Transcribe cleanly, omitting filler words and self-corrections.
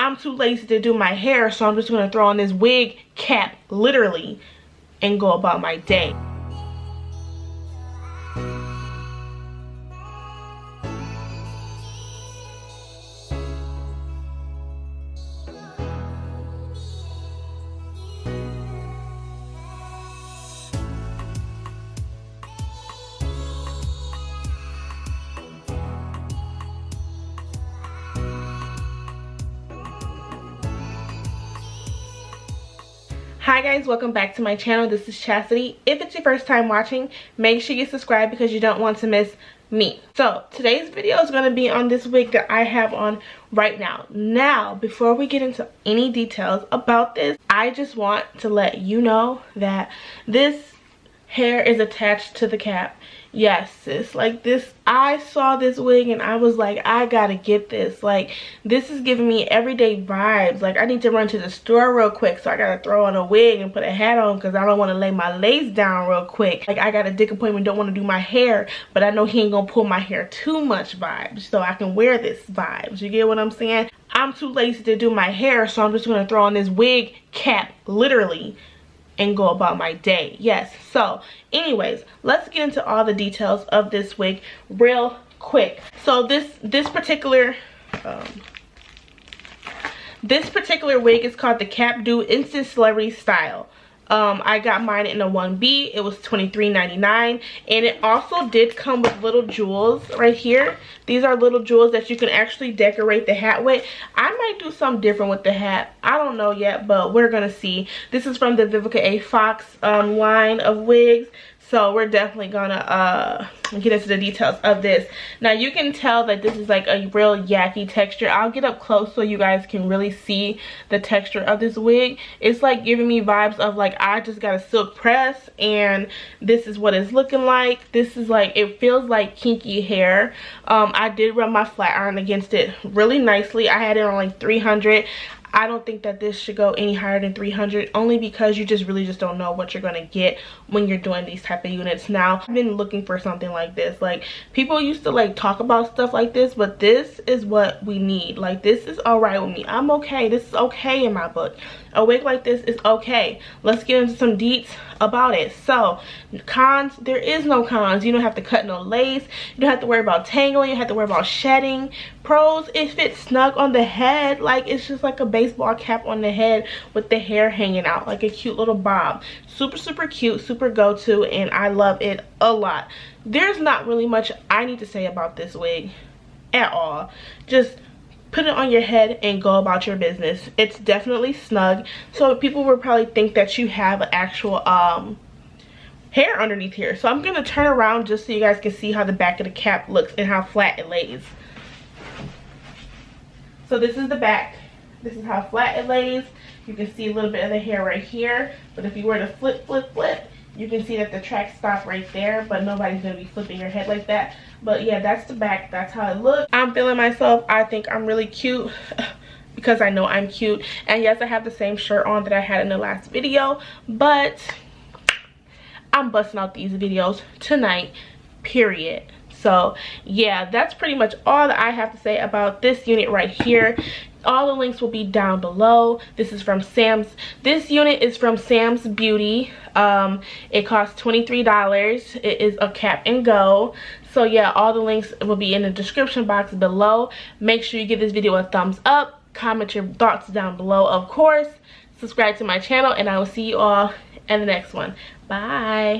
I'm too lazy to do my hair, so I'm just gonna throw on this wig cap, literally, and go about my day. Hi guys, welcome back to my channel. This is Chastity. If it's your first time watching, make sure you subscribe because you don't want to miss me. So today's video is going to be on this wig that I have on right now. Now, before we get into any details about this, I just want to let you know that this hair is attached to the cap. Yes, sis, like this, I saw this wig and I was like, I gotta get this. Like, this is giving me everyday vibes. Like, I need to run to the store real quick, so I gotta throw on a wig and put a hat on because I don't want to lay my lace down real quick. Like, I got a dick appointment, don't want to do my hair, but I know he ain't gonna pull my hair too much vibes, so I can wear this vibes. You get what I'm saying? I'm too lazy to do my hair, so I'm just gonna throw on this wig cap, literally, and go about my day. Yes, so anyways, let's get into all the details of this wig real quick. So this particular wig is called the Cap Do Instant Celebrity Style. I got mine in a 1B. It was $23.99, and it also did come with little jewels right here. These are little jewels that you can actually decorate the hat with. I might do something different with the hat. I don't know yet, but we're gonna see. This is from the Vivica A. Fox line of wigs. So we're definitely gonna get into the details of this. Now you can tell that this is like a real yucky texture. I'll get up close so you guys can really see the texture of this wig. It's like giving me vibes of like I just got a silk press and this is what it's looking like. This is like, it feels like kinky hair. I did run my flat iron against it really nicely. I had it on like 300. I don't think that this should go any higher than 300, only because you just really don't know what you're going to get when you're doing these type of units. Now, I've been looking for something like this. Like, people used to like talk about stuff like this, but this is what we need. Like, this is all right with me. I'm okay. This is okay in my book. A wig like this is okay. Let's get into some deets about it. So, cons, there is no cons. You don't have to cut no lace. You don't have to worry about tangling. You don't have to worry about shedding. Pros, it fits snug on the head. Like, it's just like a baseball cap on the head with the hair hanging out like a cute little bob. Super, super cute, super go-to, and I love it a lot. There's not really much I need to say about this wig at all. Just put it on your head and go about your business. It's definitely snug, so people will probably think that you have actual hair underneath here. So I'm gonna turn around just so you guys can see how the back of the cap looks and how flat it lays. So this is the back. This is how flat it lays. You can see a little bit of the hair right here, but if you were to flip, you can see that the tracks stop right there, but nobody's gonna be flipping your head like that. But yeah, that's the back. That's how it looks. I'm feeling myself. I think I'm really cute because I know I'm cute. And yes, I have the same shirt on that I had in the last video, but I'm busting out these videos tonight, period. So yeah, that's pretty much all that I have to say about this unit right here. All the links will be down below. This is from this unit is from SamsBeauty. It costs $23. It is a cap and go. So yeah, all the links will be in the description box below. Make sure you give this video a thumbs up. Comment your thoughts down below, of course. Subscribe to my channel, and I will see you all in the next one. Bye.